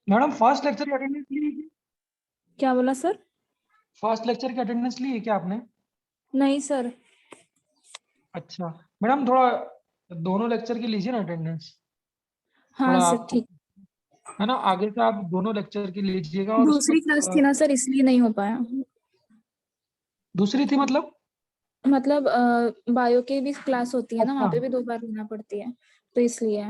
Madam first lecture की attendance ली है क्या? क्या बोला सर? फर्स्ट लेक्चर की अटेंडेंस ली है क्या आपने? नहीं सर। अच्छा मैडम, थोड़ा दोनों लेक्चर की लीजिए ना अटेंडेंस। हाँ थोड़ा सर आपको ठीक। है ना, आगे से आप दोनों लेक्चर की लीजिएगा और उस दूसरी क्लास पर थी ना सर, इसलिए नहीं हो पाया। दूसरी थी मतलब? मतलब बायो की भी क्लास होती है ना, अच्छा वहाँ पे भी 2 बार लेना पड़ती है, तो इसलिए।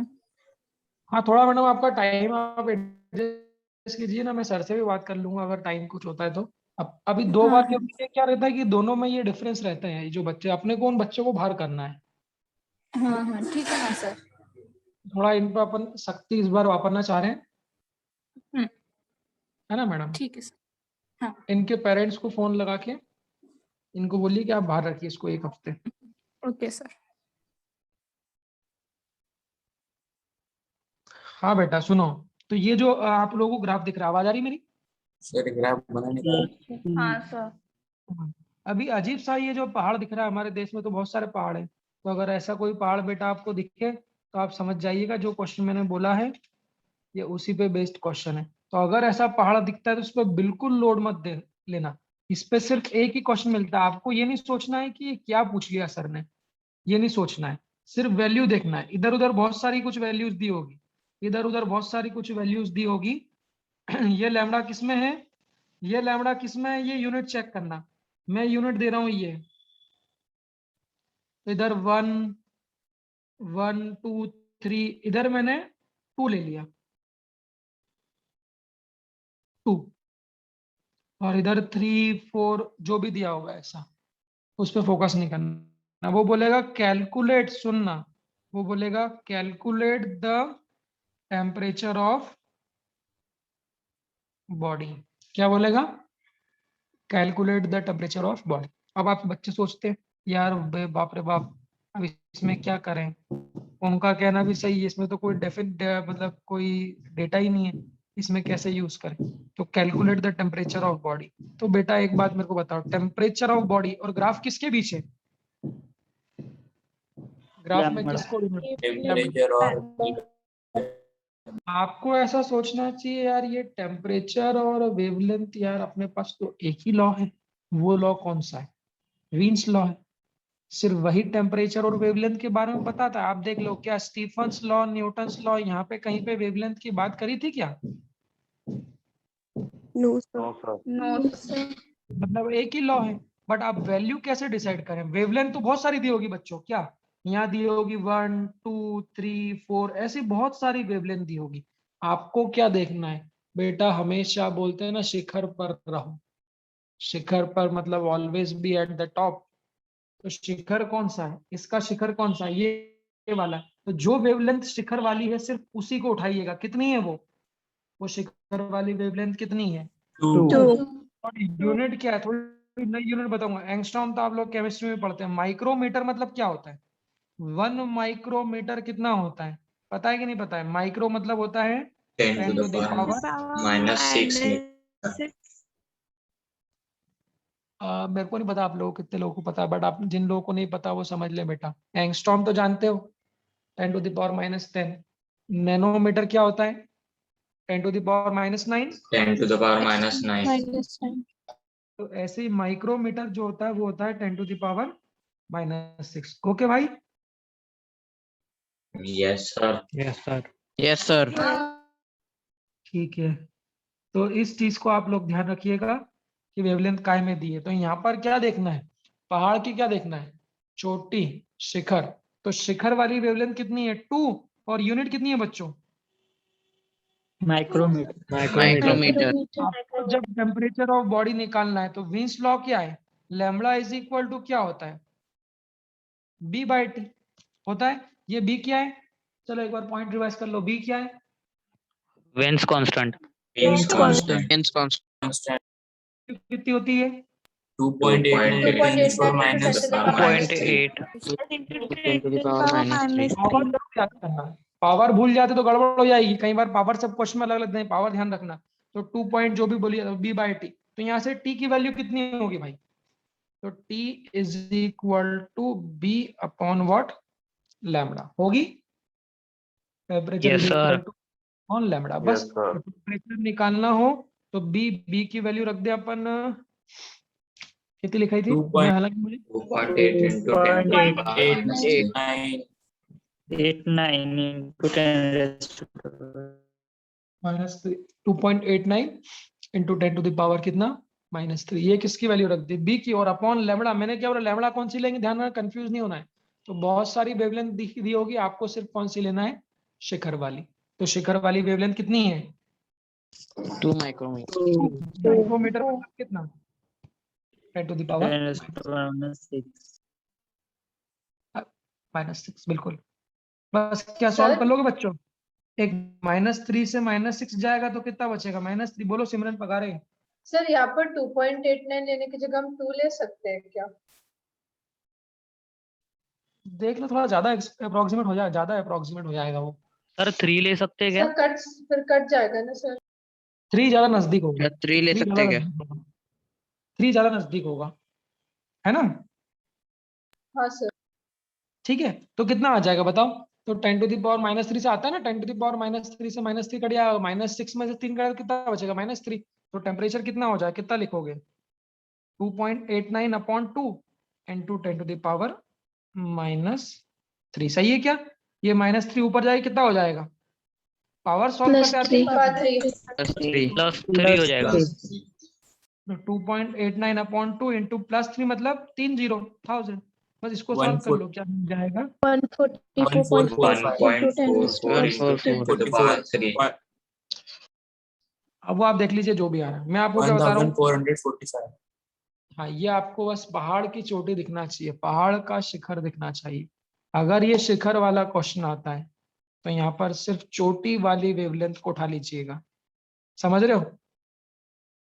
हाँ, थोड़ा मैडम आपका टाइम आप एडजस्ट कीजिए ना, मैं सर से भी बात कर लूंगा अगर टाइम कुछ होता है तो। अब अभी दो हाँ बार, हाँ। क्योंकि ये क्या रहता है कि दोनों में ये डिफरेंस रहते हैं, ये जो बच्चे अपने को उन बच्चों को बाहर करना है। हाँ हाँ ठीक है ना सर। थोड़ा इन पर अपन सख्ती इस बार वापरना चाह रहे हैं, हम्म, है ना मैडम? ठीक है सर। हाँ। इनके पेरेंट्स को फोन लगा के इनको बोलिए कि आप बाहर रखिए इसको 1 हफ्ते। Okay sir. हाँ बेटा सुनो, तो ये जो आप लोगों को ग्राफ दिख रहा है, आवाज आ रही मेरी? सर ग्राफ बनाने का हाँ सर। हाँ। अभी अजीब सा ये जो पहाड़ दिख रहा है, हमारे देश में तो बहुत सारे पहाड़ हैं, तो अगर ऐसा कोई पहाड़ बेटा आपको दिखे तो आप समझ जाइएगा जो क्वेश्चन मैंने बोला है ये उसी पे बेस्ड क्वेश्चन है। तो अगर ऐसा पहाड़ दिखता है तो उस पर बिल्कुल लोड मत दे लेना। इस पे सिर्फ एक ही क्वेश्चन मिलता है, आपको ये नहीं सोचना है कि ये क्या पूछ लिया सर ने, ये नहीं सोचना है, सिर्फ वैल्यू देखना है। इधर उधर बहुत सारी कुछ वैल्यूज दी होगी, इधर उधर बहुत सारी कुछ वैल्यूज दी होगी। ये लैम्बडा किस में है, ये लैम्बडा किस में है, ये यूनिट चेक करना। मैं यूनिट दे रहा हूँ ये, तो इधर 1 1 2 3, इधर मैंने 2 ले लिया, 2। और इधर 3 4 जो भी दिया होगा ऐसा, उस पर फोकस नहीं करना। वो बोलेगा कैलकुलेट, सुनना, वो बोलेगा calculate the temperature of body. क्या बोलेगा? Calculate the temperature of body. अब आप बच्चे सोचते हैं यार बाप रे बाप, अब इसमें क्या करें। उनका कहना भी सही है, इसमें तो कोई डेफिनेट मतलब कोई डेटा ही नहीं है, इसमें कैसे यूज करें। तो calculate the temperature of body. तो बेटा एक बात मेरे को बताओ, टेम्परेचर ऑफ बॉडी और ग्राफ किसके बीच है? ग्राफ में किसको टेम्परेचर और आपको ऐसा सोचना चाहिए यार, ये टेम्परेचर और वेवलेंथ, यार अपने पास तो एक ही लॉ है। वो लॉ कौन सा है? वीन्स लॉ है। सिर्फ वही टेम्परेचर और वेवलेंथ के बारे में बताता है। आप देख लो, क्या स्टीफन्स लॉ, न्यूटन्स लॉ, यहाँ पे कहीं पे वेवलेंथ की बात करी थी क्या? No sir. No sir. मतलब एक ही लॉ है। बट आप वैल्यू कैसे डिसाइड करें? वेवलेंथ तो बहुत सारी दी होगी बच्चों, क्या यहाँ दी होगी 1 2 3 4, ऐसी बहुत सारी वेवलेंथ दी होगी। आपको क्या देखना है बेटा? हमेशा बोलते हैं ना, शिखर पर रहो। शिखर पर मतलब always be at the top. तो शिखर कौन सा है, इसका शिखर कौन सा है? ये वाला। तो जो वेवलेंथ शिखर वाली है सिर्फ उसी को उठाइएगा। कितनी है वो शिखर वाली वेवलेंथ कितनी है? 2 टू। और यूनिट क्या है? थोड़ी नई यूनिट बताऊंगा। एंगस्ट्रॉम तो आप लोग केमिस्ट्री में पढ़ते हैं। माइक्रोमीटर मतलब क्या होता है? 1 माइक्रोमीटर कितना होता है? पता है कि नहीं पता है? माइक्रो मतलब होता है 10 to 10 the to the power power. -6 metre. मेरे को नहीं पता आप लोगों को कितने लोगों को पता है, बट आप जिन लोगों को नहीं पता वो समझ ले बेटा। एंगस्ट्रॉम तो जानते हो, 10 टू द पावर -10। नैनोमीटर क्या होता है? 10 to the power -9। 10 to the power -9। -9। तो ऐसे ही माइक्रोमीटर जो होता है वो होता है 10 टू द पावर -6। ओके भाई? Yes sir. Yes sir. Yes sir. ठीक है, तो इस चीज को आप लोग ध्यान रखिएगा कि वेवलेंथ काय में दी है। तो यहाँ पर क्या देखना है? पहाड़ की क्या देखना है? चोटी, शिखर। तो शिखर वाली वेवलेंथ कितनी है? 2। और यूनिट कितनी है बच्चों? माइक्रोमीटर। आपको जब टेम्परेचर ऑफ बॉडी निकालना है तो विंस लॉ क्या है? लैम्बडा इज इक्वल टू क्या होता है? B/T होता है। ये B क्या है? चलो एक बार पॉइंट रिवाइज कर लो, B क्या है? Veins constant. Vince constant veins constant. कितनी होती है? 2.8 × 10⁻⁻⁸ 2.8 पावर जरूर याद करना। पावर भूल जाते तो गड़बड़ हो जाएगी, कई बार पावर सब क्वेश्चन में अलग लगते हैं, पावर ध्यान रखना। तो 2 पॉइंट जो भी बोलिए B/T। तो यहाँ से T की वैल्यू कितनी होगी भाई? तो T is equal to B upon what? Lambda होगी। Temperature yes is sir. Equal to on lambda. Yes, बस sir. टेम्परेचर निकालना हो तो बी की वैल्यू रख दे अपन, कितनी लिखाई थी 2. हालांकि मुझे 2.8 into 10 to the power minus 3. 89 into 10 raised to -3, 2.89 into 10 to the power कितना -3। ये किसकी वैल्यू रख दी, बी की। और अपॉन लैम्बडा, मैंने क्या बोला, लैम्बडा कौन सी लेंगे, ध्यान रखना, कंफ्यूज नहीं होना है। तो बहुत सारी वेवलेंथ दी होगी, आपको सिर्फ कौन सी लेना है, शिखर वाली। तो शिखर वाली वेवलेंथ कितनी है, 2 micrometer. माइक्रोमीटर, मतलब कितना, 10 to the power 10 raised to -6. -6, बिल्कुल। बस क्या सॉल्व कर लोगे बच्चों, एक -3 से -6 जाएगा तो कितना बचेगा, -3। बोलो सिमरन पगारे। सर यहाँ पर 2.89 लेने की जगह हम 2 ले सकते हैं क्या? देख लो थोड़ा ज्यादा अप्रोक्सीमेट हो जाएगा, ज्यादा अप्रोक्सीमेट हो जाएगा वो। सर 3 ले सकते हैं क्या? सर फिर कट जाएगा ना सर। 3 ज्यादा नजदीक होगा, या 3 ले सकते हैं क्या? 3 ज्यादा नजदीक होगा, है ना। हाँ सर। ठीक है, तो कितना आ जाएगा बताओ। तो 10 टू द पावर -3 से आता है ना, 10 टू द पावर -3 से -3 कट जाएगा, -6 में से 3 कटा तो कितना बचेगा, -3। तो टेम्परेचर कितना हो जाएगा, कितना लिखोगे, 2.89 upon 2 into 10 to the power -3। सही है क्या, ये -3 ऊपर जाएगा कितना हो जाएगा, पावर सॉल्व करते +3 हो जाएगा। 2.89 अपॉन 2 इंटू +3 मतलब 30,000। बस इसको सॉल्व कर लो, क्या मिल जाएगा, 1.44 into the power 3. अब वो आप देख लीजिए जो भी आ रहा है, मैं आपको क्या बता रहा हूँ। 1445. हाँ, ये आपको बस पहाड़ की चोटी दिखना चाहिए, पहाड़ का शिखर दिखना चाहिए। अगर ये शिखर वाला क्वेश्चन आता है तो यहाँ पर सिर्फ चोटी वाली वेवलेंथ को उठा लीजिएगा, समझ रहे हो।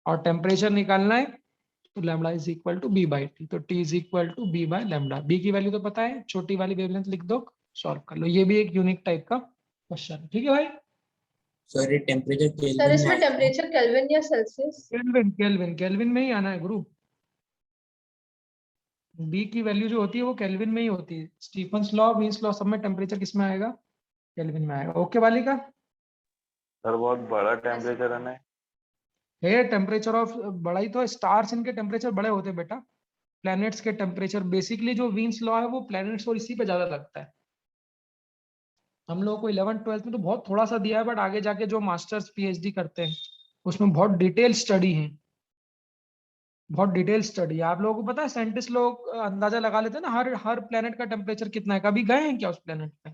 और टेम्परेचर निकालना है तो lambda is equal to b/t, तो t is equal to b/λ। b की वैल्यू तो पता है, छोटी वाली वेवलेंथ लिख दो, सॉल्व कर लो। ये भी एक यूनिक टाइप का क्वेश्चन, ठीक है भाई। सर ये टेम्परेचर सर केल्विन में इसमें आता है. टेम्परेचर केल्विन या सेल्सियस? केल्विन में ही आना है गुरु। b की वैल्यू जो होती है वो केल्विन में ही होती है। स्टीफन्स लॉ, वीन्स लॉ, सब में टेम्परेचर किस में आएगा, केल्विन में आएगा। ओके वाली का सर बहुत बड़ा टेम्परेचर है ना। है टेम्परेचर ऑफ, बड़ा ही तो स्टार्स, इनके टेम्परेचर बड़े होते हैं बेटा। प्लैनेट्स के टेम्परेचर, बेसिकली जो वीन्स लॉ है वो प्लैनेट्स और इसी पे ज्यादा लगता है। हम लोगों को 11th-12th में तो बहुत थोड़ा सा दिया है, बट आगे जाके जो मास्टर्स पीएचडी करते हैं उसमें बहुत डिटेल स्टडी है, बहुत डिटेल स्टडी है। आप लोगों को पता है, साइंटिस्ट लोग अंदाजा लगा लेते हैं ना हर प्लेनेट का टेम्परेचर कितना है। कभी गए हैं क्या उस प्लेनेट पे,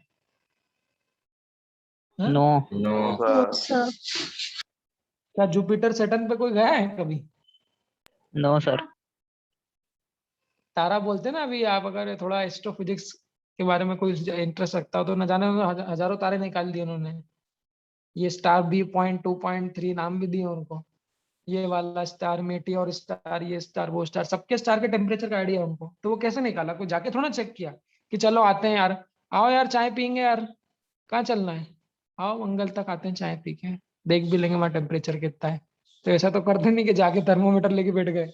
हाँ? नो। No. सर क्या जुपिटर सैटर्न पे कोई गया है कभी, नो सर। तारा बोलते हैं ना। अभी आप अगर थोड़ा एस्ट्रोफिजिक्स के बारे में कोई इंटरेस्ट रखता हो तो न जाने हजारों तारे निकाल दिए उन्होंने। ये स्टार बी पॉइंट 2.3 नाम भी दिए उनको, ये वाला स्टार, मेटियोर स्टार, ये स्टार, वो स्टार, सबके स्टार के टेम्परेचर का आइडिया उनको। तो वो कैसे निकाला, कोई जाके थोड़ा चेक किया कि चलो आते हैं यार, आओ यार चाय पियेंगे यार, कहाँ चलना है, आओ मंगल तक आते हैं चाय पी के, देख भी लेंगे वहाँ टेम्परेचर कितना है। तो ऐसा तो करते नहीं कि जाके थर्मोमीटर लेके बैठ गए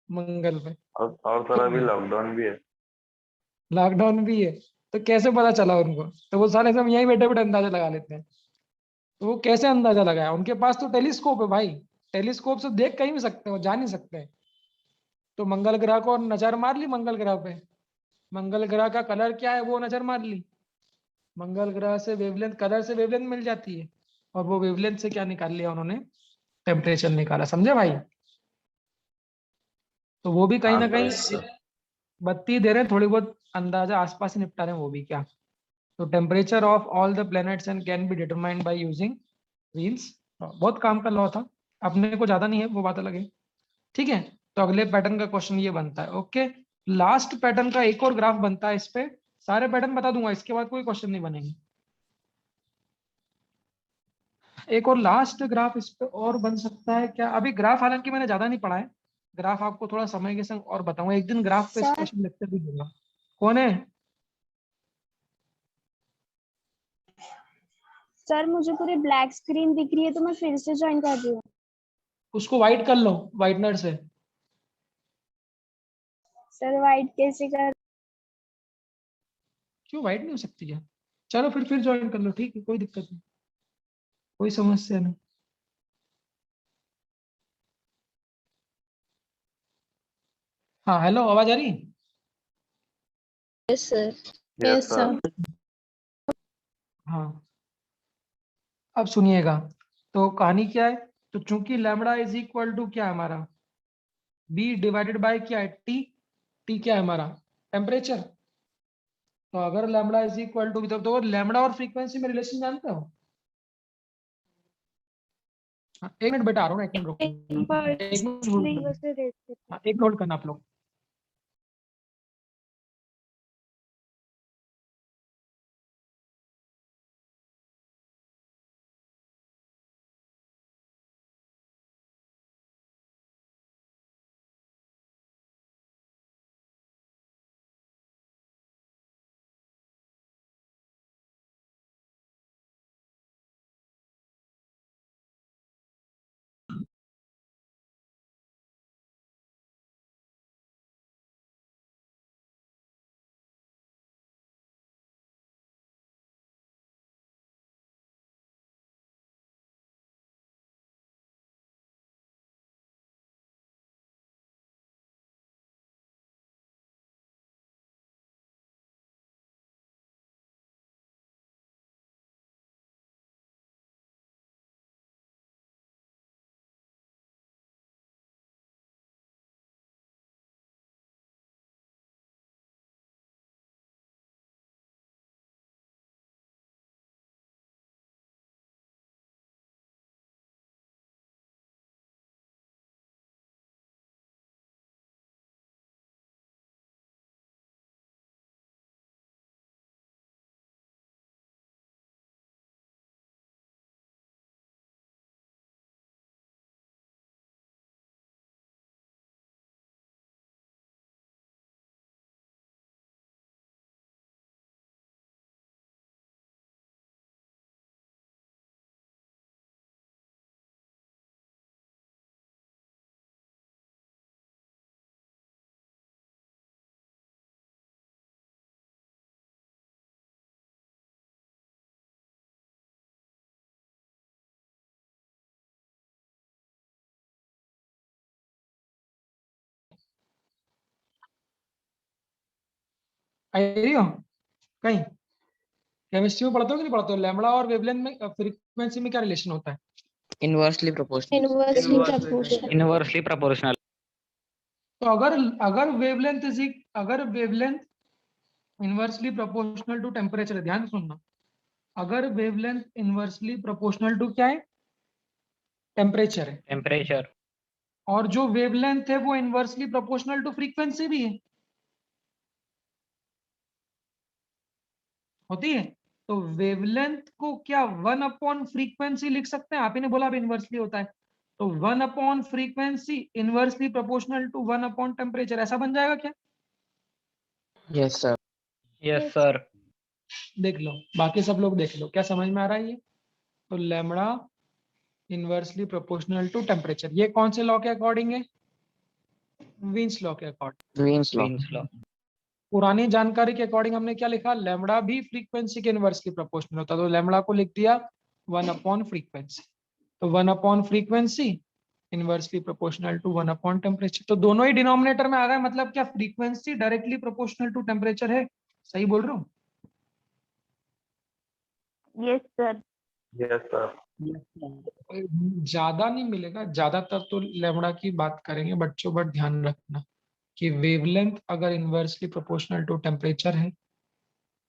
मंगल पे। और सर अभी लॉकडाउन भी है। लॉकडाउन भी है, तो कैसे पता चला उनको, तो वो सारे सब यहीं बैठे बैठे अंदाजा लगा लेते हैं। तो वो कैसे अंदाजा लगाया, उनके पास तो टेलीस्कोप है भाई, टेलीस्कोप से देख कहीं भी सकते हो, जा नहीं सकते। तो मंगल ग्रह को नजर मार ली, मंगल ग्रह पे, मंगल ग्रह का कलर क्या है वो नजर मार ली, मंगल ग्रह से वेवलेंथ, कलर से वेवलेंथ मिल जाती है, और वो वेवलेंथ से क्या निकाल लिया उन्होंने, टेम्परेचर निकाला। समझे भाई। तो वो भी कहीं ना कहीं बत्ती दे रहे हैं, थोड़ी बहुत अंदाजा आसपास ही निपटा रहे हैं वो भी क्या। तो temperature of all the planets and can be determined by using wheels. बहुत काम का लॉ था, अपने को ज्यादा नहीं है, वो बात अलग है। ठीक है, तो अगले पैटर्न का क्वेश्चन ये बनता है। ओके, लास्ट पैटर्न का एक और ग्राफ बनता है, इस पे सारे पैटर्न बता दूंगा, इसके बाद कोई क्वेश्चन नहीं बनेंगे। एक और लास्ट ग्राफ इस पे और बन सकता है क्या, अभी ग्राफ हालांकि मैंने ज्यादा नहीं पढ़ा है, ग्राफ आपको थोड़ा समय के संग और बताऊंगा, एक दिन ग्राफ पे स्पेशल लेक्चर भी दूंगा। कौन है, सर मुझे पूरी ब्लैक स्क्रीन दिख रही है तो मैं फिर से ज्वाइन कर रही हूँ। उसको वाइट कर लो वाइटनर से। सर वाइट कैसे कर? क्यों वाइट नहीं हो सकती है, चलो फिर ज्वाइन कर लो, ठीक है कोई दिक्कत नहीं। कोई समस्या नहीं। हाँ हेलो, आवाज आ रही? Yes sir. Yes sir. हाँ, अब सुनिएगा। तो कहानी क्या है? तो चूंकि लैम्बडा इज इक्वल टू क्या है हमारा, बी डिवाइडेड बाय क्या है, टी। टी क्या है हमारा, टेम्परेचर। तो अगर लैम्बडा इज इक्वल टू, तो लैम्बडा और फ्रीक्वेंसी में रिलेशन जानते हो? हाँ, एक मिनट बेटा, आ रहा हूँ ना, एक मिनट रुको, एक मिनट होल्ड करना। हाँ, एक होल्ड करना आप लोग। आई रही हो कहीं? केमिस्ट्री में पढ़ते हो कि नहीं पढ़ते हो? लैम्बडा और वेवलेंथ में, फ्रीक्वेंसी में क्या रिलेशन होता है? Inversely proportional. Inversely proportional. Inversely proportional. तो अगर वेवलेंथ अगर wavelength inversely proportional to temperature, ध्यान से सुनना। अगर वेवलेंथ इनवर्सली प्रोपोर्शनल टू क्या है, टेम्परेचर है, टेम्परेचर। और जो वेवलेंथ है वो इनवर्सली प्रोपोर्शनल टू फ्रीक्वेंसी भी है, होती है। तो वेवलेंथ को क्या 1 अपॉन फ्रीक्वेंसी लिख सकते हैं? आप ही ने बोला अब इनवर्सली होता है, तो 1 upon frequency inversely proportional to 1 upon temperature, ऐसा बन जाएगा क्या? Yes, sir. Yes sir. देख लो, बाकी सब लोग देख लो, क्या समझ में आ रहा है ये? तो lambda inversely proportional to temperature, ये कौन से लॉ के अकॉर्डिंग है? वीन्स लॉ के according. Green's law. Green's law. पुरानी जानकारी के अकॉर्डिंग हमने क्या लिखा, लैम्बडा भी फ्रीक्वेंसी के इनवर्सली प्रोपोर्शनल होता है, तो लैम्बडा को लिख दिया 1 अपॉन फ्रीक्वेंसी। तो 1 upon frequency inversely proportional to 1 upon temperature. तो दोनों ही डिनोमिनेटर में आ गए, मतलब क्या frequency directly proportional to temperature है? सही बोल रहा हूँ? Yes sir. Yes sir. ज्यादा नहीं मिलेगा, ज्यादातर तो लैम्बडा की बात करेंगे बच्चों, बट ध्यान रखना कि वेवलेंथ अगर इनवर्सली प्रोपोर्शनल टू टेम्परेचर है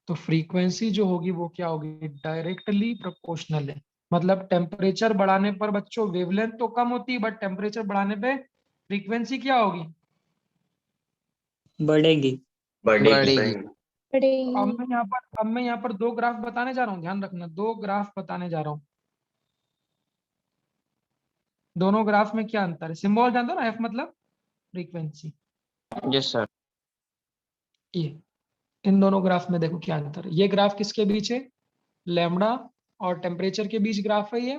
तो फ्रीक्वेंसी जो होगी वो क्या होगी, डायरेक्टली प्रोपोर्शनल है। मतलब टेम्परेचर बढ़ाने पर बच्चों वेवलेंथ तो कम होती है, बट टेम्परेचर बढ़ाने पे फ्रीक्वेंसी क्या होगी, बढ़ेगी। बढ़ेगी। अब मैं यहाँ पर दो ग्राफ बताने जा रहा हूँ, ध्यान रखना, दो ग्राफ बताने जा रहा हूँ। दोनों ग्राफ में क्या अंतर है? सिंबल जानते हो ना, एफ मतलब फ्रीक्वेंसी। Yes, sir. ये इन दोनों ग्राफ में देखो क्या अंतर है। ये ग्राफ किसके बीच है? लैम्बडा और टेम्परेचर के बीच ग्राफ है ये।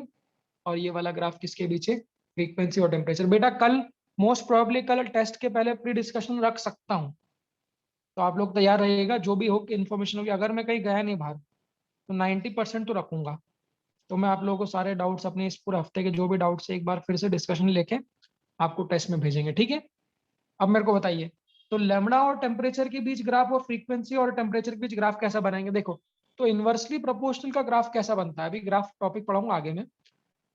और ये वाला ग्राफ किसके बीच है? फ्रीक्वेंसी और टेम्परेचर। बेटा कल मोस्ट प्रोबेबली कल टेस्ट के पहले प्री डिस्कशन रख सकता हूँ, तो आप लोग तैयार रहिएगा, जो भी हो इन्फॉर्मेशन होगी। अगर मैं कहीं गया नहीं बाहर तो 90% तो रखूंगा। तो मैं आप लोगों को सारे डाउट्स अपने इस पूरे हफ्ते के जो भी डाउट्स है एक बार फिर से डिस्कशन लेके आपको टेस्ट में भेजेंगे, ठीक है। अब मेरे को बताइए, तो लैम्डा और टेम्परेचर के बीच ग्राफ और फ्रीक्वेंसी और टेम्परेचर के बीच ग्राफ कैसा बनाएंगे? देखो, तो इनवर्सली प्रोपोर्शनल का ग्राफ कैसा बनता है, अभी ग्राफ टॉपिक पढ़ाऊंगा आगे में,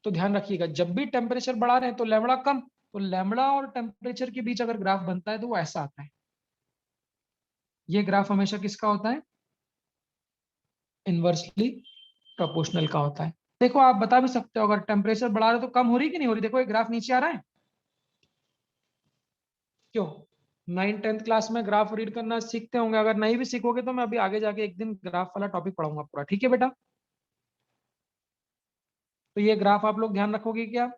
तो ध्यान रखिएगा, जब भी टेम्परेचर बढ़ा रहे हैं तो लैम्डा कम, तो लैम्डा और टेम्परेचर के बीच अगर ग्राफ बनता है तो वो ऐसा आता है। ये ग्राफ हमेशा किसका होता है? इनवर्सली प्रोपोर्शनल का होता है। देखो आप बता भी सकते हो, अगर टेम्परेचर बढ़ा रहे तो कम हो रही कि नहीं हो रही? देखो ये ग्राफ नीचे आ रहा है, क्यों? 9th-10th क्लास में ग्राफ रीड करना सीखते होंगे, अगर नहीं भी सीखोगे तो मैं अभी आगे जाके एक दिन ग्राफ वाला टॉपिक पढ़ाऊंगा पूरा, ठीक है बेटा। तो ये ग्राफ आप लोग ध्यान रखोगे क्या?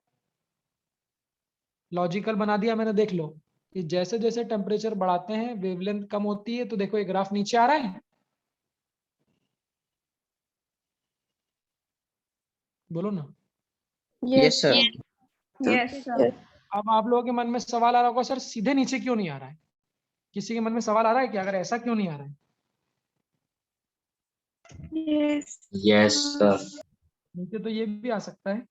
लॉजिकल बना दिया मैंने, देख लो कि जैसे जैसे टेम्परेचर बढ़ाते हैं वेवलेंथ कम होती है, तो देखो ये ग्राफ नीचे आ रहा है, बोलो ना। Yes, sir. Yes sir. अब आप लोगों के मन में सवाल आ रहा होगा, सर सीधे नीचे क्यों नहीं आ रहा है? किसी के मन में सवाल आ रहा है कि अगर ऐसा क्यों नहीं आ रहा है? Yes, sir. नीचे तो ये भी आ सकता है।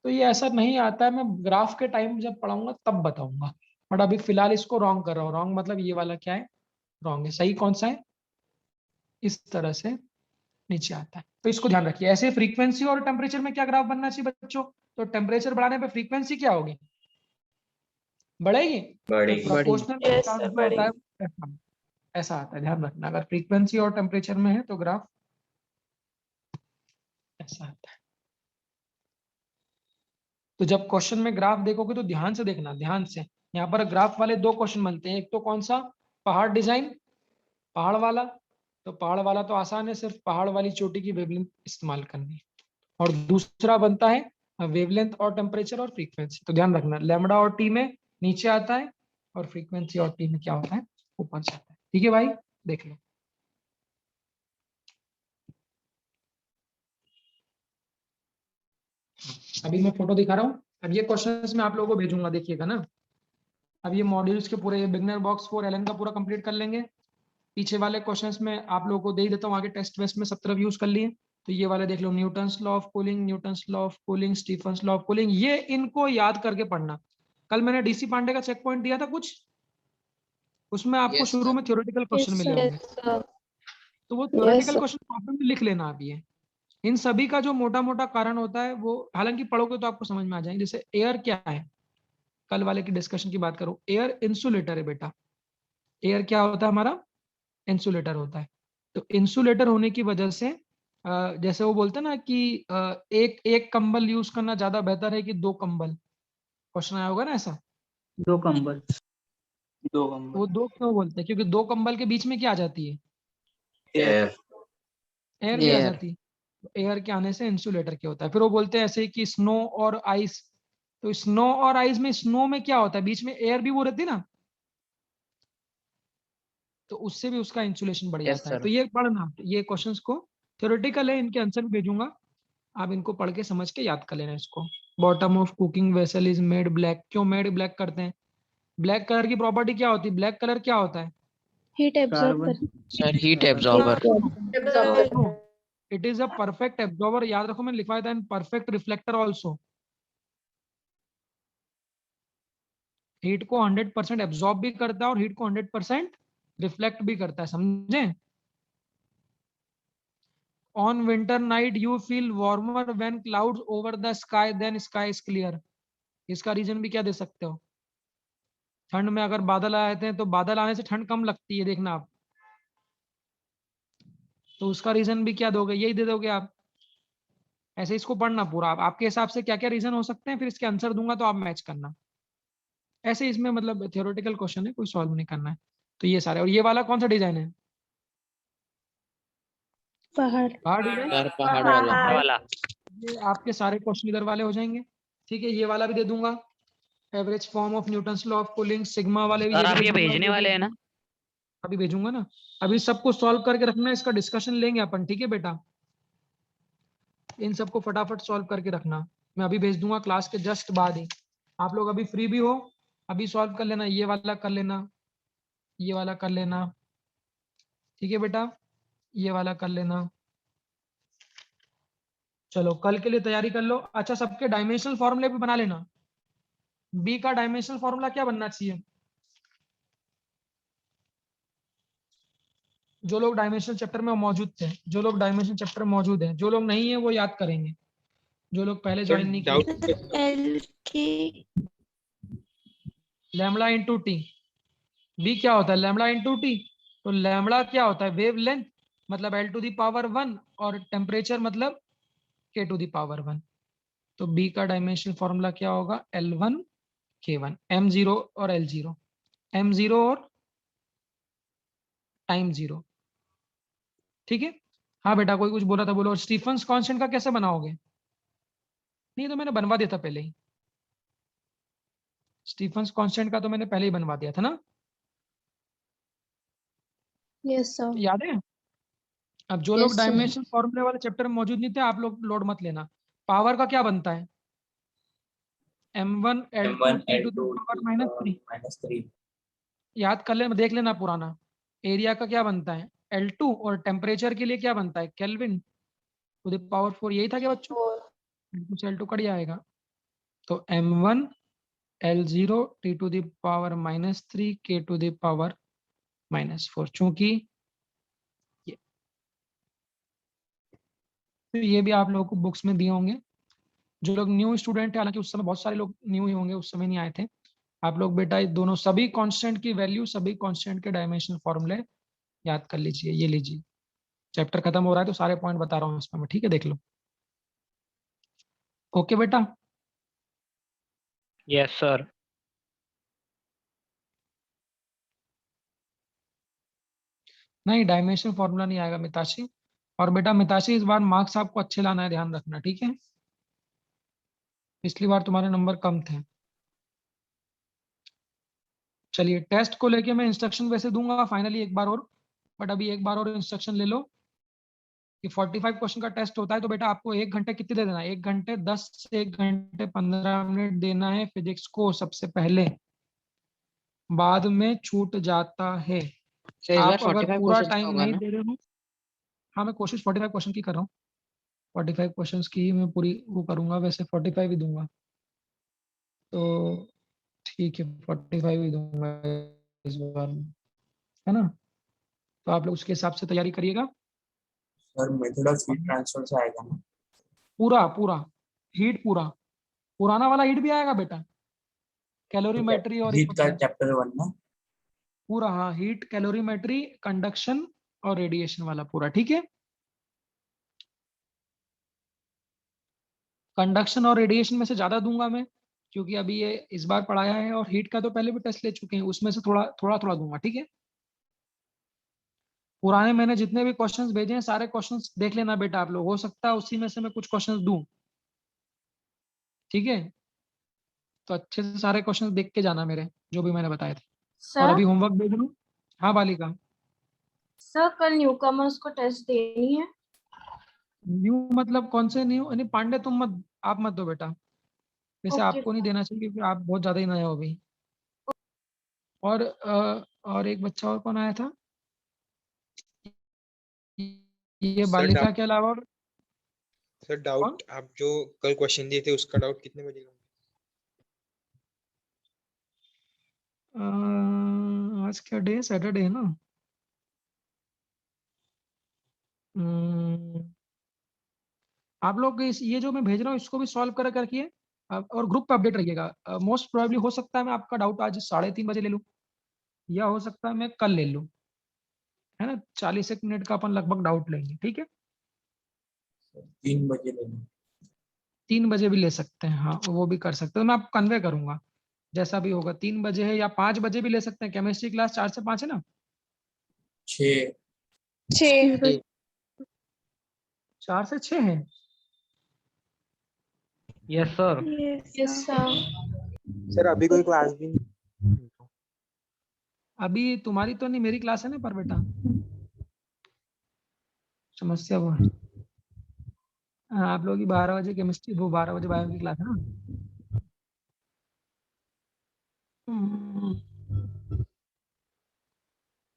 तो ये ऐसा नहीं आता है, मैं ग्राफ के टाइम जब पढ़ाऊंगा तब बताऊंगा, बट अभी फिलहाल इसको रॉन्ग कर रहा हूँ। रॉन्ग मतलब ये वाला क्या है? रॉन्ग है। सही कौन सा है? इस तरह से नीचे आता है, तो इसको ध्यान रखिए। ऐसे फ्रीक्वेंसी और टेम्परेचर में क्या ग्राफ बनना चाहिए बच्चों? तो टेम्परेचर बढ़ाने पे फ्रीक्वेंसी क्या होगी? बढ़ेगी। बढ़ेगी। तो प्रोपोर्शनल जो होता है ऐसा ऐसा आता है, ध्यान रखना। अगर फ्रीक्वेंसी और टेम्परेचर में है तो ग्राफ ऐसा आता है। तो जब क्वेश्चन में ग्राफ देखोगे तो ध्यान से देखना, ध्यान से। यहाँ पर ग्राफ वाले दो क्वेश्चन बनते हैं, एक तो कौन सा? पहाड़ डिजाइन, पहाड़ वाला। तो पहाड़ वाला तो आसान है, सिर्फ पहाड़ वाली चोटी की वेवलेंथ इस्तेमाल करनी है। और दूसरा बनता है वेवलेंथ और टेम्परेचर और फ्रीक्वेंसी। तो ध्यान रखना, लैम्डा और टी में नीचे आता है और फ्रीक्वेंसी और टी में क्या होता है? ऊपर से आता है, ठीक है भाई, देख लो। अभी मैं फोटो दिखा रहा हूँ, अब ये क्वेश्चंस मैं आप लोगों को भेजूंगा, देखिएगा ना। अब ये मॉड्यूल्स के पूरे बिगनर बॉक्स 4 एलन का पूरा कंप्लीट कर लेंगे। पीछे वाले क्वेश्चंस में आप लोगों को दे ही देता हूँ, आगे टेस्ट वेस्ट में सब तरफ यूज कर लिए। तो ये वाले देख लो, Newton's law of cooling, Newton's law of cooling, Stefan's law of cooling, ये इनको याद करके पढ़ना। कल मैंने डीसी पांडे का चेक पॉइंट दिया था कुछ, उसमें आपको Yes, शुरू sir. में थ्योरेटिकल क्वेश्चन Yes, मिले sir. होंगे, तो वो थ्योरेटिकल क्वेश्चन प्रॉब्लम में लिख लेना आप। ये इन सभी का जो मोटा मोटा कारण होता है वो हालांकि पढ़ोगे तो आपको समझ में आ जाएंगे। जैसे एयर क्या है, कल वाले की डिस्कशन की बात करूं, एयर इंसुलेटर है बेटा। एयर क्या होता है हमारा? इंसुलेटर होता है। तो इंसुलेटर होने की वजह से जैसे वो बोलते हैं ना कि एक एक कंबल यूज करना ज्यादा बेहतर है कि दो कंबल। क्वेश्चन आया होगा ना ऐसा। दो कंबल। तो वो दो क्यों बोलते हैं? क्योंकि दो कंबल के बीच में क्या आ जाती है? Air. एयर भी आ Air. जाती है। तो एयर के आने से इंसुलेटर क्या होता है? फिर वो बोलते हैं ऐसे कि स्नो और आइस। तो स्नो और आइस में, स्नो में क्या होता है? बीच में एयर भी वो रहती है ना, तो उससे भी उसका इंसुलेशन बढ़ Yes, जाता है। sir. तो ये पढ़ना, ये क्वेश्चंस को थ्योरेटिकल है, इनके आंसर भी भेजूंगा, आप इनको पढ़ के समझ के याद कर लेना इसको। Bottom of cooking vessel is made black, क्यों मेड ब्लैक करते हैं? ब्लैक कलर की प्रॉपर्टी क्या होती है? ब्लैक कलर क्या होता है? Heat absorb carbon. कर Sir, heat absorber. It is a perfect absorber, याद रखो मैंने लिखवाया था, and perfect reflector also. Heat को 100% एब्जॉर्ब भी करता है और हीट को 100% रिफ्लेक्ट भी करता है, समझे? On winter night you feel warmer when clouds over the sky then sky is clear. इसका रीजन भी क्या दे सकते हो? ठंड में अगर बादल आए थे तो बादल आने से ठंड कम लगती है, देखना आप। तो उसका रीजन भी क्या दोगे? यही दे दोगे आप। ऐसे इसको पढ़ना पूरा, आप आपके हिसाब से क्या क्या रीजन हो सकते हैं, फिर इसके आंसर दूंगा तो आप मैच करना। ऐसे इसमें मतलब थ्योरेटिकल क्वेश्चन है, कोई सॉल्व नहीं करना है। तो ये सारे, और ये वाला कौन सा डिजाइन है? पहाड़ पहाड़ डिजाइन। Sir, पहाड़ वाला. वाला। ये आपके सारे क्वेश्चन इधर वाले हो जाएंगे, ठीक है। ये वाला भी दे दूंगा, average form of Newton's law of cooling, sigma वाले भी सर आप भेज ये दूंगा, भेजने वाले हैं ना? अभी भेजूंगा ना। अभी सबको सॉल्व करके रखना, इसका डिस्कशन लेंगे अपन, ठीक है बेटा। इन सबको फटाफट सॉल्व करके रखना, मैं अभी भेज दूंगा क्लास के जस्ट बाद ही। आप लोग अभी फ्री भी हो, अभी सॉल्व कर लेना, ये वाला कर लेना, ये वाला कर लेना, ठीक है बेटा, ये वाला कर लेना, चलो कल के लिए तैयारी कर लो। अच्छा, सबके डायमेंशनल फॉर्मूले भी बना लेना। बी का डायमेंशनल फॉर्मूला क्या बनना चाहिए? जो लोग डायमेंशनल चैप्टर में मौजूद थे, जो लोग डायमेंशन चैप्टर में मौजूद हैं, जो लोग नहीं है वो याद करेंगे, जो लोग पहले ज्वाइन नहीं किए। एल के लैम्बडा इंटू टी। बी क्या होता है? Lambda into T. तो लैम्बडा क्या होता है? वेव लेंथ, मतलब एल टू दी पावर 1, और टेम्परेचर मतलब के टू दी पावर 1। तो बी का डायमेंशनल फॉर्मूला क्या होगा? L1 K1, m0 और L0, m0 और टाइम 0। ठीक है। हाँ बेटा, कोई कुछ बोला था, बोलो। और स्टीफंस कांस्टेंट का कैसे बनाओगे? नहीं तो मैंने बनवा दिया था पहले ही। स्टीफंस कांस्टेंट का तो मैंने पहले ही बनवा दिया था ना, यस सर। याद है? अब जो लोग Yes, sir. डायमेंशन फॉर्मूले वाले चैप्टर में मौजूद नहीं थे, आप लोग लोड मत लेना। पावर का क्या बनता है? m1 L2 M1 T to the L2 power to -3। -3. याद कर लेना, देख लेना पुराना। एरिया का क्या बनता है? L2। और टेम्परेचर के लिए क्या बनता है? Kelvin to the power 4। यही था क्या बच्चों? L2 से L2 कट जाएगा। तो m1 L0 T to the power -3 K to the power -4। चूंकि ये भी आप लोगों को बुक्स में दिए होंगे। जो लोग न्यू स्टूडेंट है, हालांकि उस समय बहुत सारे लोग न्यू ही होंगे, उस समय नहीं आए थे आप लोग, बेटा ये दोनों सभी कांस्टेंट की वैल्यू, सभी कांस्टेंट के डायमेंशनल फॉर्मूले याद कर लीजिए। ये लीजिए, चैप्टर खत्म हो रहा है तो सारे पॉइंट बता रहा हूँ इसमें मैं, ठीक है? देख लो। ओके बेटा। Yes, sir. नहीं, डायमेंशनल फॉर्मूला नहीं आएगा मिताशी। और बेटा मिताशी, इस बार मार्क्स आपको अच्छे लाना है, ध्यान रखना, ठीक है? पिछली बार तुम्हारे नंबर कम थे। चलिए, टेस्ट को लेके मैं इंस्ट्रक्शन वैसे दूंगा फाइनली एक बार और, बट अभी एक बार और इंस्ट्रक्शन ले लो कि 45 क्वेश्चन का टेस्ट होता है। तो बेटा आपको 1 घंटे कितने दे देना है? 1 घंटे 10 से 1 घंटे 15 मिनट देना है फिजिक्स को सबसे पहले, बाद में छूट जाता है। सर इस बार आप अगर 45 पूरा क्वेश्चन का टाइम होगा नहीं ना? दे रहे हो, हाँ मैं कोशिश 45 क्वेश्चन की कर रहा हूँ। 45 क्वेश्चंस की ही मैं पूरी वो करूंगा, वैसे 45 ही दूंगा। तो ठीक है, 45 ही दूंगा इस बार, है ना? तो आप लोग उसके हिसाब से तैयारी करिएगा। Sir method of heat transfer से आएगा ना? पूरा पूरा हीट, पूरा पुराना वाला हीट भी आएगा बेटा, कैलोरीमेट्री और हीट का चैप्टर 1 ना? पूरा, हाँ हीट, कैलोरीमेट्री, कंडक्शन और रेडिएशन वाला पूरा, ठीक है? कंडक्शन और रेडिएशन में से ज्यादा दूंगा मैं, क्योंकि अभी ये इस बार पढ़ाया है, और हीट का तो पहले भी टेस्ट ले चुके हैं, उसमें से थोड़ा थोड़ा थोड़ा दूंगा, ठीक है? पुराने मैंने जितने भी क्वेश्चंस भेजे हैं, सारे क्वेश्चंस देख लेना बेटा आप लोग, हो सकता है उसी में से मैं कुछ क्वेश्चंस दूं, ठीक है? तो अच्छे से सारे क्वेश्चंस देख के जाना मेरे, जो भी मैंने बताए थे। और अभी सर होमवर्क भेज दूं। हाँ बालिका। सर कल न्यूकमर्स को टेस्ट देनी है। न्यू मतलब कौन से न्यू? यानी पांडे तुम मत, आप मत दो बेटा, वैसे ओके आपको नहीं देना चाहिए क्योंकि आप बहुत ज्यादा ही नए हो अभी। और एक बच्चा और कौन आया था? ये सर बालिका के अलावा और सर कौन? डाउट, आप जो कल क्वेश्चन दिए थे उसका डाउट कितने बजे लूंगे? आज क्या डे? सैटरडे है ना? आप लोग ये जो मैं भेज रहा हूँ इसको भी सॉल्व कर रखिए, और ग्रुप पे अपडेट रखिएगा। मोस्ट प्रोबेबली हो सकता है मैं आपका डाउट आज 3:30 बजे ले लूँ, या हो सकता है मैं कल ले लूँ, है ना? 40 मिनट का अपन लगभग डाउट लेंगे, ठीक है? 3 बजे लेना। 3 बजे भी ले सकते हैं, हाँ वो भी कर सकते हैं, मैं आपको कन्वे करूंगा जैसा भी होगा। 3 बजे है या 5 बजे भी ले सकते हैं। केमिस्ट्री क्लास 4 से 5 है ना? 6। 6 4 से 6 है। Yes, sir. Yes sir. Sir अभी कोई क्लास भी नहीं। अभी तुम्हारी तो नहीं, मेरी क्लास है ना पर बेटा, समस्या वो है। हाँ, आप लोग की 12 बजे केमिस्ट्री, वो 12 बजे बायो की क्लास है ना?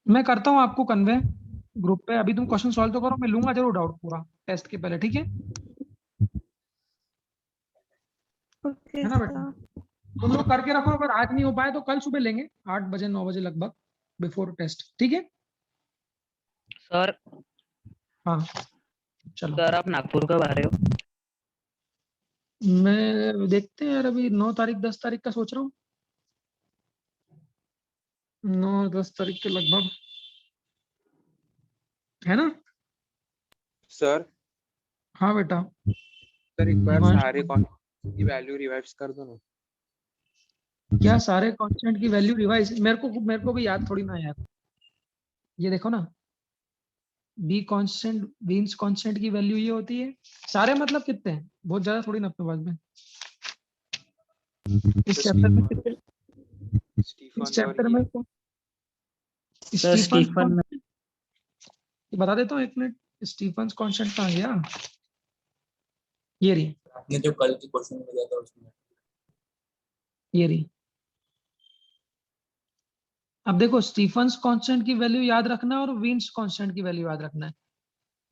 मैं करता हूँ आपको कन्वे ग्रुप पे। अभी तुम क्वेश्चन सॉल्व तो करो, मैं लूंगा जरूर डाउट पूरा टेस्ट के पहले, ठीक है? है ना बेटा? तुम लोग करके रखो, अगर आज नहीं हो पाए तो कल सुबह लेंगे 8 बजे 9 बजे लगभग बिफोर टेस्ट, ठीक है? सर हाँ चलो सर आप नागपुर कब आ रहे हो? मैं देखते हैं यार, अभी 9 तारीख 10 तारीख का सोच रहा हूँ, 9-10 तारीख के लगभग, है ना? सर हाँ बेटा। सर एक बार हिमांशु, सारे कॉन्स्टेंट की वैल्यू रिवाइज कर दो ना। क्या सारे कांस्टेंट की वैल्यू रिवाइज? मेरे को भी याद थोड़ी ना यार, ये देखो ना, बी कांस्टेंट बीन्स कांस्टेंट की वैल्यू ये होती है, सारे मतलब कितने हैं, बहुत ज्यादा थोड़ी ना अपने पास में। इस चैप्टर में कितने, स्टीफन इस चैप्टर में स्टीफन बता देता हूँ 1 मिनट, स्टीफन कांस्टेंट कहाँ गया? ये रही, आपने जो कल की क्वेश्चन में दिया था उसमें। ये रही। अब देखो स्टीफन्स कांस्टेंट की वैल्यू याद रखना है और वीन्स कांस्टेंट की वैल्यू याद रखना है।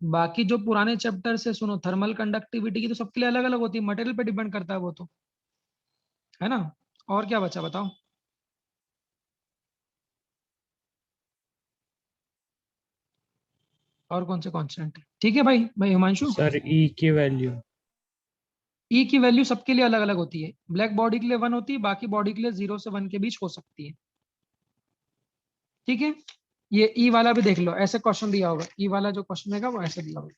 बाकी जो पुराने चैप्टर से सुनो, थर्मल कंडक्टिविटी की तो सबके लिए अलग अलग होती है, मटेरियल पे डिपेंड करता है वो तो, है ना? और क्या बचा बताओ? और कौन से कांस्टेंट है? ठीक है भाई हिमांशु। सर ई की वैल्यू, ई की वैल्यू सबके लिए अलग अलग होती है, ब्लैक बॉडी के लिए 1 होती है, बाकी बॉडी के लिए 0 से 1 के बीच हो सकती है, ठीक है? ये ई वाला भी देख लो, ऐसे क्वेश्चन दिया होगा, ई वाला जो क्वेश्चन है वो ऐसे दिया होगा।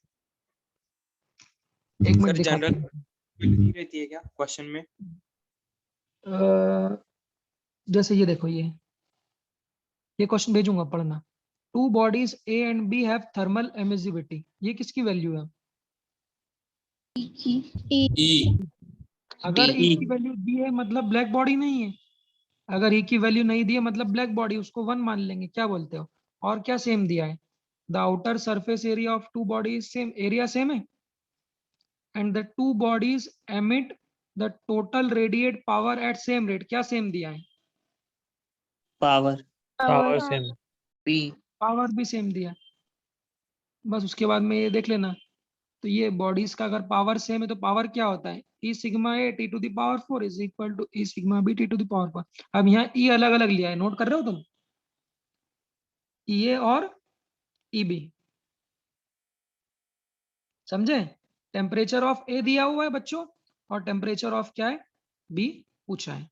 एक मिनट सर दिखाता जनरल हूँ। नहीं रहती है क्या क्वेश्चन में? जैसे ये देखो, ये क्वेश्चन भेजूंगा पढ़ना। 2 bodies A and B have thermal emissivity, ये किसकी वैल्यू है? ई अगर ई की वैल्यू दी है मतलब ब्लैक बॉडी नहीं है, अगर ई की वैल्यू नहीं दी है मतलब ब्लैक बॉडी, उसको 1 मान लेंगे, क्या बोलते हो? और क्या सेम दिया है? The outer surface area of 2 bodies same, area same है, and the 2 bodies emit the total radiate power at same rate, क्या सेम दिया है? Power power same, P. Power भी सेम दिया। बस उसके बाद में ये देख लेना, तो ये बॉडीज का अगर पावर सेम है तो पावर क्या होता है? E sigma A T to the power 4 is equal to E sigma B T to the power 4। अब यहाँ ई अलग अलग लिया है, नोट कर रहे हो तुम? ई ए और ई बी, समझे? टेम्परेचर ऑफ ए दिया हुआ है बच्चों, और टेम्परेचर ऑफ क्या है? बी पूछा है।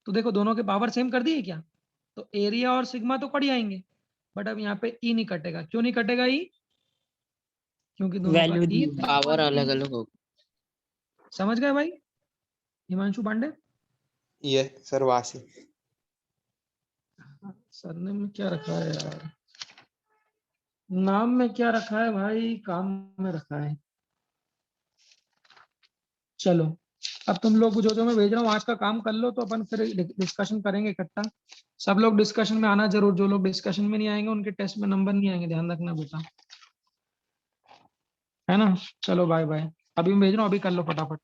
तो देखो दोनों के पावर सेम कर दिए क्या, तो एरिया और सिग्मा तो कट जाएंगे, बट अब यहाँ पे ई नहीं कटेगा। क्यों नहीं कटेगा ई? क्योंकि दोनों का ई Power अलग अलग होगा। समझ गए भाई हिमांशु पांडे? ये सर वासी। सरनेम में क्या रखा है यार, नाम में क्या रखा है भाई, काम में रखा है। चलो अब तुम लोग जो मैं भेज रहा हूँ आज का काम कर लो, तो अपन फिर डिस्कशन करेंगे इकट्ठा। सब लोग डिस्कशन में आना जरूर, जो लोग डिस्कशन में नहीं आएंगे उनके टेस्ट में नंबर नहीं आएंगे, ध्यान रखना बेटा, है ना? चलो बाय बाय, अभी मैं भेज रहा हूँ, अभी कर लो फटाफट।